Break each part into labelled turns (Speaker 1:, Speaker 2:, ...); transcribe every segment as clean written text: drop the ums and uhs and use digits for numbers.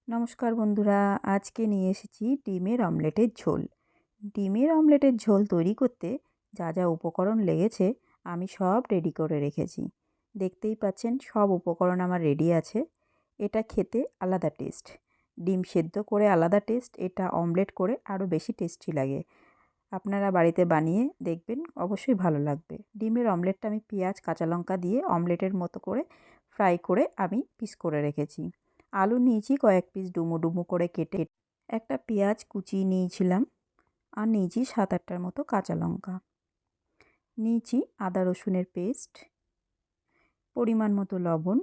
Speaker 1: নমস্কার বন্ধুরা, আজকে নিয়ে এসেছি ডিমের অমলেটের ঝোল। ডিমের অমলেটের ঝোল তৈরি করতে যা যা উপকরণ লেগেছে আমি সব রেডি করে রেখেছি। দেখতেই পাচ্ছেন সব উপকরণ আমার রেডি আছে। এটা খেতে আলাদা টেস্ট, ডিম সেদ্ধ করে আলাদা টেস্ট, এটা অমলেট করে আরও বেশি টেস্টি লাগে। আপনারা বাড়িতে বানিয়ে দেখবেন, অবশ্যই ভালো লাগবে। ডিমের অমলেটটা আমি পেঁয়াজ কাঁচা লঙ্কা দিয়ে অমলেটের মতো করে ফ্রাই করে আমি পিস করে রেখেছি। আলু নিয়েছি কয়েক পিস ডুমো ডুমো করে কেটে, একটা পেঁয়াজ কুচিয়ে নিয়েছিলাম, আর নিয়েছি 7-8টার মতো কাঁচা লঙ্কা, নিয়েছি আদা রসুনের পেস্ট, পরিমাণ মতো লবণ,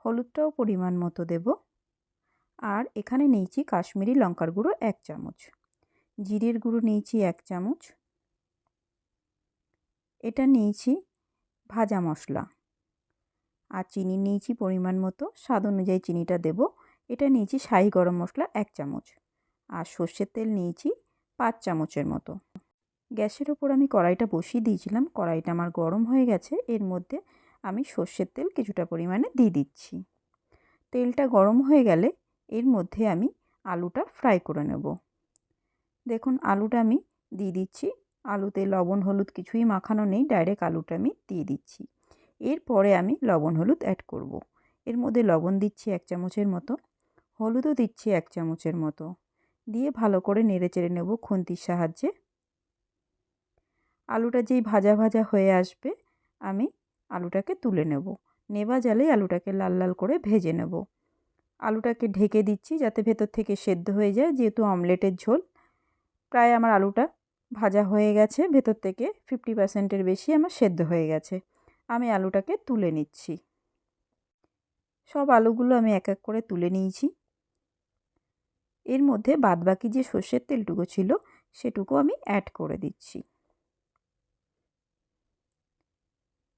Speaker 1: হলুদটাও পরিমাণ মতো দেব, আর এখানে নিয়েছি কাশ্মীরি লঙ্কার গুঁড়ো 1 চামচ, জিরের গুঁড়ো নিয়েছি 1 চামচ, এটা নিয়েছি ভাজা মশলা, আর চিনি নিয়েছি পরিমাণ মতো, স্বাদ অনুযায়ী চিনিটা দেব। এটা নিয়েছি শাহি গরম মশলা 1 চামচ, আর সর্ষের তেল নিয়েছি 5 চামচের মতো। গ্যাসের ওপর আমি কড়াইটা বসিয়ে দিয়েছিলাম, কড়াইটা আমার গরম হয়ে গেছে। এর মধ্যে আমি সর্ষের তেল কিছুটা পরিমাণে দিয়ে দিচ্ছি। তেলটা গরম হয়ে গেলে এর মধ্যে আমি আলুটা ফ্রাই করে নেব। দেখুন আলুটা আমি দিয়ে দিচ্ছি। আলুতে লবণ হলুদ কিছুই মাখানো নেই, ডাইরেক্ট আলুটা আমি দিয়ে দিচ্ছি। এরপরে আমি লবণ হলুদ অ্যাড করব। এর মধ্যে লবণ দিচ্ছি 1 চামচের মতো, হলুদও দিচ্ছি 1 চামচের মতো, দিয়ে ভালো করে নেড়েচেড়ে নেব খুন্তির সাহায্যে। আলুটা যেই ভাজা ভাজা হয়ে আসবে আমি আলুটাকে তুলে নেব। নেভা জালেই আলুটাকে লাল লাল করে ভেজে নেব। আলুটাকে ঢেকে দিচ্ছি যাতে ভেতর থেকে সেদ্ধ হয়ে যায়, যেহেতু অমলেটের ঝোল। প্রায় আমার আলুটা ভাজা হয়ে গেছে, ভেতর থেকে 50%-এর বেশি আমার সেদ্ধ হয়ে গেছে। আমি আলুটাকে তুলে নিচ্ছি। সব আলুগুলো আমি এক এক করে তুলে নিয়েছি। এর মধ্যে বাদবাকি যে সর্ষের তেলটুকু ছিল সেটুকু আমি অ্যাড করে দিচ্ছি।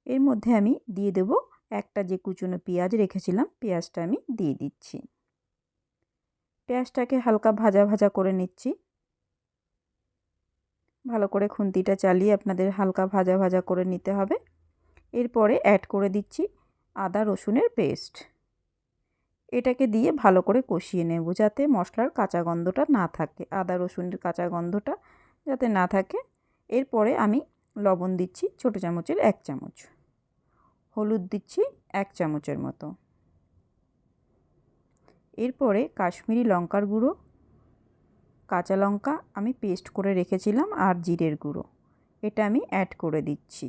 Speaker 1: এর মধ্যে আমি দিয়ে দেব একটা যে কুচনো পেঁয়াজ রেখেছিলাম, পেঁয়াজটা আমি দিয়ে দিচ্ছি। পেঁয়াজটাকে হালকা ভাজা ভাজা করে নিচ্ছি। ভালো করে খুন্তিটা চালিয়ে আপনাদের হালকা ভাজা ভাজা করে নিতে হবে। এরপরে অ্যাড করে দিচ্ছি আদা রসুনের পেস্ট। এটাকে দিয়ে ভালো করে কষিয়ে নেব যাতে মশলার কাঁচা গন্ধটা না থাকে, আদা রসুনের কাঁচা গন্ধটা যাতে না থাকে। এরপরে আমি লবণ দিচ্ছি ছোটো চামচের 1 চামচ, হলুদ দিচ্ছি 1 চামচের মতো। এরপরে কাশ্মীরি লঙ্কার গুঁড়ো, কাঁচা লঙ্কা আমি পেস্ট করে রেখেছিলাম, আর জিরের গুঁড়ো এটা আমি অ্যাড করে দিচ্ছি।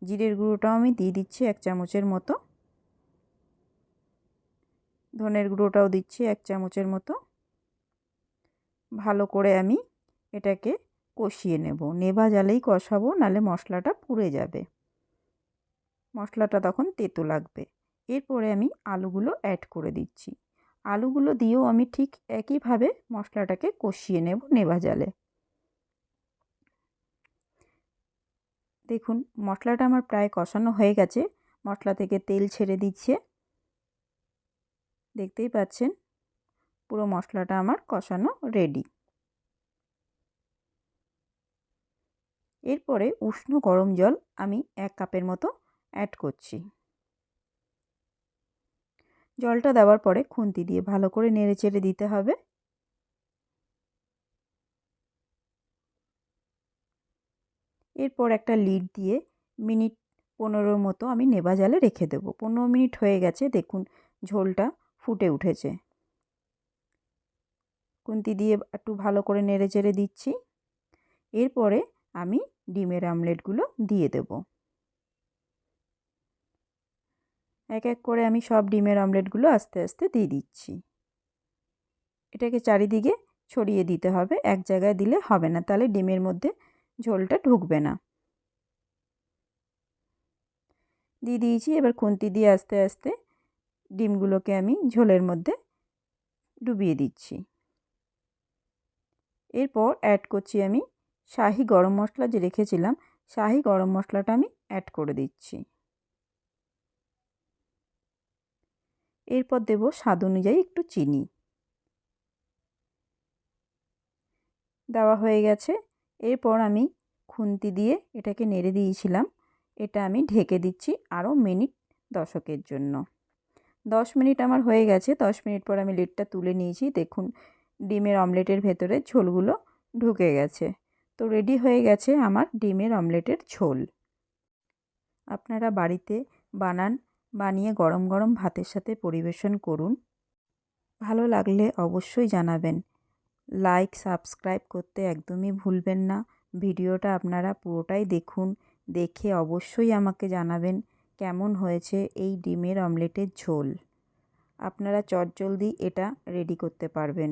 Speaker 1: জিরের গুঁড়োটাও আমি দিয়ে দিচ্ছি 1 চামচের মতো, ধনের গুঁড়োটাও দিচ্ছি 1 চামচের মতো। ভালো করে আমি এটাকে কষিয়ে নেব। নেভা জালেই কষাবো, নাহলে মশলাটা পুড়ে যাবে, মশলাটা তখন তেতো লাগবে। এরপরে আমি আলুগুলো অ্যাড করে দিচ্ছি। আলুগুলো দিয়েও আমি ঠিক একইভাবে মশলাটাকে কষিয়ে নেব নেভা জালে। দেখুন মশলাটা আমার প্রায় কষানো হয়ে গেছে, মশলা থেকে তেল ছেড়ে দিচ্ছে। দেখতেই পাচ্ছেন পুরো মশলাটা আমার কষানো রেডি। এরপরে উষ্ণ গরম জল আমি 1 কাপের মতো অ্যাড করছি। জলটা দেওয়ার পরে খুন্তি দিয়ে ভালো করে নেড়েচেড়ে দিতে হবে। এরপর একটা লিড দিয়ে মিনিট 15 মতো আমি নেভা জালে রেখে দেবো। 15 মিনিট হয়ে গেছে, দেখুন ঝোলটা ফুটে উঠেছে। খুন্তি দিয়ে একটু ভালো করে নেড়েচেড়ে দিচ্ছি। এরপরে আমি ডিমের আমলেটগুলো দিয়ে দেব। এক এক করে আমি সব ডিমের আমলেটগুলো আস্তে আস্তে দিয়ে দিচ্ছি। এটাকে চারিদিকে ছড়িয়ে দিতে হবে, এক জায়গায় দিলে হবে না, তাহলে ডিমের মধ্যে ঝোলটা ঢুকবে না। দিয়ে দিয়েছি। এবার খুন্তি দিয়ে আস্তে আস্তে ডিমগুলোকে আমি ঝোলের মধ্যে ডুবিয়ে দিচ্ছি। এরপর অ্যাড করছি আমি শাহি গরম মশলা যে রেখেছিলাম, শাহি গরম মশলাটা আমি অ্যাড করে দিচ্ছি। এরপর দেব স্বাদ অনুযায়ী একটু চিনি। দেওয়া হয়ে গেছে। এরপর আমি খুন্তি দিয়ে এটাকে নেড়ে দিয়েছিলাম, এটা আমি ঢেকে দিচ্ছি আরও মিনিট 10-এর জন্য। 10 মিনিট আমার হয়ে গেছে। 10 মিনিট পর আমি লিডটা তুলে নিয়েছি। দেখুন ডিমের অমলেটের ভেতরে ঝোলগুলো ঢুকে গেছে। তো রেডি হয়ে গেছে আমার ডিমের অমলেটের ঝোল। আপনারা বাড়িতে বানান, বানিয়ে গরম গরম ভাতের সাথে পরিবেশন করুন। ভালো লাগলে অবশ্যই জানাবেন। লাইক, সাবস্ক্রাইব করতে একদমই ভুলবেন না। ভিডিওটা আপনারা পুরোটাই দেখুন। দেখে অবশ্যই আমাকে জানাবেন কেমন হয়েছে এই ডিমের অমলেটের ঝোল। আপনারা চটজলদি এটা রেডি করতে পারবেন।